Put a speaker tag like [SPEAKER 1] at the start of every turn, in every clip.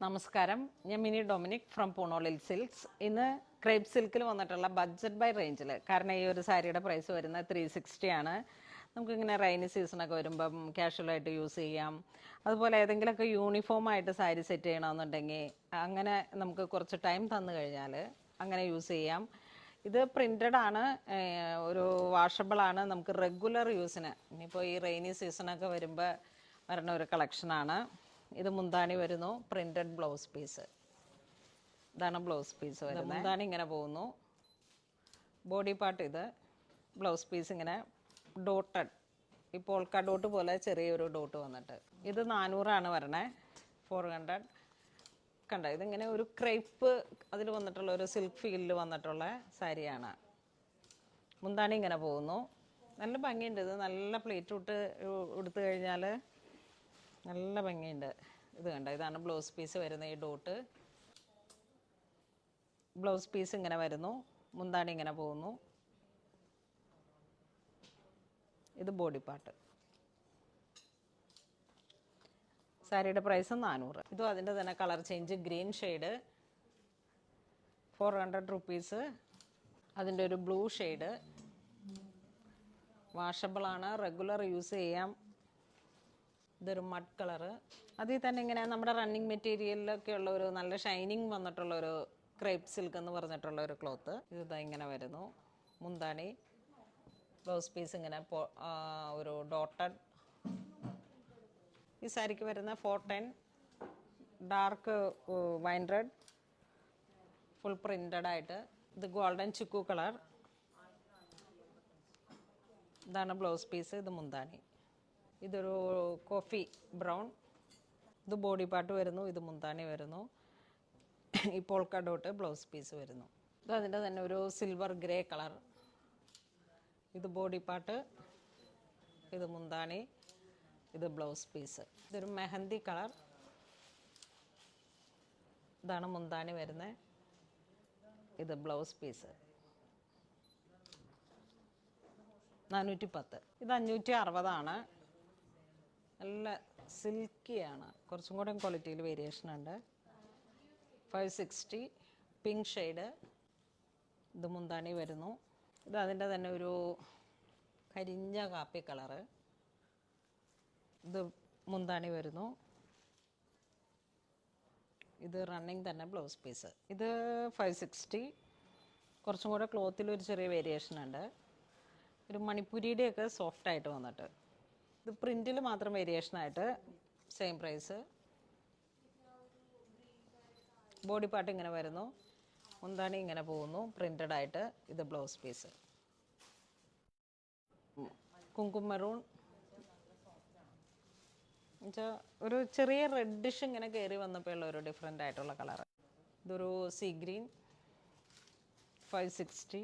[SPEAKER 1] നമസ്കാരം, ഞാൻ mini Dominic from പൂണോളിൽ silks. ഇന്ന് ക്രേപ്പ് സിൽക്കിൽ വന്നിട്ടുള്ള ബഡ്ജറ്റ് ബൈ റേഞ്ചിൽ, കാരണം ഈ ഒരു സാരിയുടെ പ്രൈസ് വരുന്നത് 360 ആണ്. നമുക്കിങ്ങനെ റെയിനി സീസണൊക്കെ വരുമ്പം കാഷ്വലായിട്ട് യൂസ് ചെയ്യാം. അതുപോലെ ഏതെങ്കിലുമൊക്കെ യൂണിഫോമായിട്ട് സാരി സെറ്റ് ചെയ്യണമെന്നുണ്ടെങ്കിൽ അങ്ങനെ നമുക്ക് കുറച്ച് ടൈം തന്നു കഴിഞ്ഞാൽ അങ്ങനെ യൂസ് ചെയ്യാം. ഇത് പ്രിൻറ്റഡ് ആണ്, ഒരു വാഷബിളാണ്, നമുക്ക് റെഗുലർ യൂസിന്. ഇനിയിപ്പോൾ ഈ റെയിനി സീസണൊക്കെ വരുമ്പോൾ വരണ ഒരു കളക്ഷനാണ്. ഇത് മുന്താണി വരുന്നു, പ്രിന്റഡ് ബ്ലൗസ് പീസ്. ഇതാണ് ബ്ലൗസ് പീസ് വരുന്നത്. മുന്താണി ഇങ്ങനെ പോകുന്നു, ബോഡി പാർട്ട് ഇത്, ബ്ലൗസ് പീസ് ഇങ്ങനെ ഡോട്ടഡ്, ഈ പോൾക്ക ഡോട്ട് പോലെ ചെറിയൊരു ഡോട്ട് വന്നിട്ട്. ഇത് 400 വരണേ, 400. കണ്ട, ഇതിങ്ങനെ ഒരു ക്രേപ്പ് അതിൽ വന്നിട്ടുള്ള ഒരു സിൽക്ക് ഫീലിൽ വന്നിട്ടുള്ള സാരിയാണ്. മുന്താണി ഇങ്ങനെ പോകുന്നു, നല്ല ഭംഗിയുണ്ട്. ഇത് നല്ല പ്ലേറ്റ് ഇട്ട് എടുത്തു കഴിഞ്ഞാൽ നല്ല ഭംഗിയുണ്ട്. ഇത് കണ്ട, ഇതാണ് ബ്ലൗസ് പീസ് വരുന്നത്. ഈ ഡോട്ട് ബ്ലൗസ് പീസ് ഇങ്ങനെ വരുന്നു, മുന്താണി ഇങ്ങനെ പോകുന്നു. ഇത് ബോഡി പാർട്ട്. സാരിയുടെ പ്രൈസ് 400. ഇതും അതിൻ്റെ തന്നെ colour change, green shade, 400 rupees. അതിൻ്റെ ഒരു ബ്ലൂ ഷെയ്ഡ്, വാഷബിളാണ്, റെഗുലർ യൂസ് ചെയ്യാം. ഇതൊരു മഡ് കളറ്. അതിൽ തന്നെ ഇങ്ങനെ നമ്മുടെ റണ്ണിങ് മെറ്റീരിയലിലൊക്കെ ഉള്ള ഒരു നല്ല ഷൈനിങ് വന്നിട്ടുള്ള ഒരു ക്രേപ്പ് സിൽക്ക് എന്ന് പറഞ്ഞിട്ടുള്ള ഒരു ക്ലോത്ത്. ഇത് ഇങ്ങനെ വരുന്നു, മുന്താണി, ബ്ലൗസ് പീസ് ഇങ്ങനെ ഒരു ഡോട്ടഡ്. ഈ സാരിക്ക് വരുന്ന 410, dark wine red, full printed ആയിട്ട്. ഇത് ഗോൾഡൻ ചിക്കു കളർ. ഇതാണ് ബ്ലൗസ് പീസ്, ഇത് മുന്താണി. ഇതൊരു കോഫി ബ്രൗൺ. ഇത് ബോഡി പാർട്ട് വരുന്നു, ഇത് മുന്താണി വരുന്നു. ഈ പോൾക്ക ഡോട്ട് ബ്ലൗസ് പീസ് വരുന്നു. ഇത് അതിൻ്റെ തന്നെ ഒരു സിൽവർ ഗ്രേ കളർ. ഇത് ബോഡി പാർട്ട്, ഇത് മുന്താണി, ഇത് ബ്ലൗസ് പീസ്. ഇതൊരു മെഹന്തി കളർ. ഇതാണ് മുന്താണി വരുന്നത്, ഇത് ബ്ലൗസ് പീസ്. 410. ഇത് 560. നല്ല സിൽക്കിയാണ്, കുറച്ചും കൂടെ ക്വാളിറ്റിയിൽ വേരിയേഷൻ ഉണ്ട്. 560. Pink shade. ഇത് മുന്താണി വരുന്നു. ഇത് അതിൻ്റെ തന്നെ ഒരു കരിഞ്ഞ കാപ്പി കളറ്. ഇത് മുന്താണി വരുന്നു. ഇത് റണ്ണിങ് തന്നെ ബ്ലൗസ് പീസ്. ഇത് 560. കുറച്ചും കൂടെ ക്ലോത്തിൽ ഒരു ചെറിയ വേരിയേഷൻ ഉണ്ട്. ഒരു മണിപ്പൂരിയുടെയൊക്കെ സോഫ്റ്റായിട്ട് വന്നിട്ട്. ഇത് പ്രിൻറ്റിൽ മാത്രം വേരിയേഷനായിട്ട് സെയിം പ്രൈസ്. ബോഡി പാർട്ട് ഇങ്ങനെ വരുന്നു, മുന്താണി ഇങ്ങനെ പോകുന്നു, പ്രിന്റഡ് ആയിട്ട്. ഇത് ബ്ലൗസ് പീസ്. കുങ്കുമ മെറൂൺ എന്നുവെച്ചാൽ ഒരു ചെറിയ റെഡിഷ് ഇങ്ങനെ കയറി വന്നപ്പോൾ ഉള്ള ഒരു ഡിഫറെൻ്റ് ആയിട്ടുള്ള കളർ. ഇതൊരു സീ ഗ്രീൻ. 560.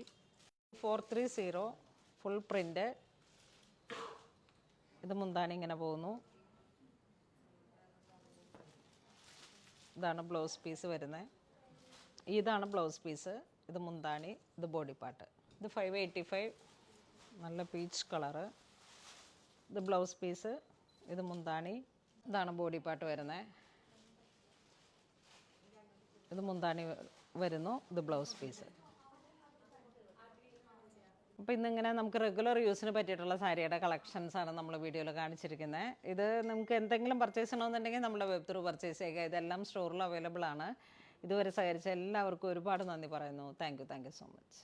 [SPEAKER 1] 430, full print. ഇത് മുന്താണി ഇങ്ങനെ പോകുന്നു. ഇതാണ് ബ്ലൗസ് പീസ് വരുന്നത്. ഇതാണ് ബ്ലൗസ് പീസ്, ഇത് മുന്താണി, ഇത് ബോഡി പാർട്ട്. ഇത് 585, നല്ല പീച്ച് കളറ്. ഇത് ബ്ലൗസ് പീസ്, ഇത് മുന്താണി, ഇതാണ് ബോഡി പാർട്ട് വരുന്നത്. ഇത് മുന്താണി വരുന്നു, ഇത് ബ്ലൗസ് പീസ്. അപ്പോൾ ഇന്നിങ്ങനെ നമുക്ക് റെഗുലർ യൂസിന് പറ്റിയിട്ടുള്ള സാരിയുടെ കളക്ഷൻസാണ് നമ്മൾ വീഡിയോയിൽ കാണിച്ചിരിക്കുന്നത്. ഇത് നമുക്ക് എന്തെങ്കിലും പർച്ചേസ് ചെയ്യണമെന്നുണ്ടെങ്കിൽ നമ്മുടെ വെബ് ത്രൂ പർച്ചേസ് ചെയ്യുക. ഇതെല്ലാം സ്റ്റോറിൽ അവൈലബിൾ ആണ്. ഇതുവരെ സഹകരിച്ച എല്ലാവർക്കും ഒരുപാട് നന്ദി പറയുന്നു. Thank you so much.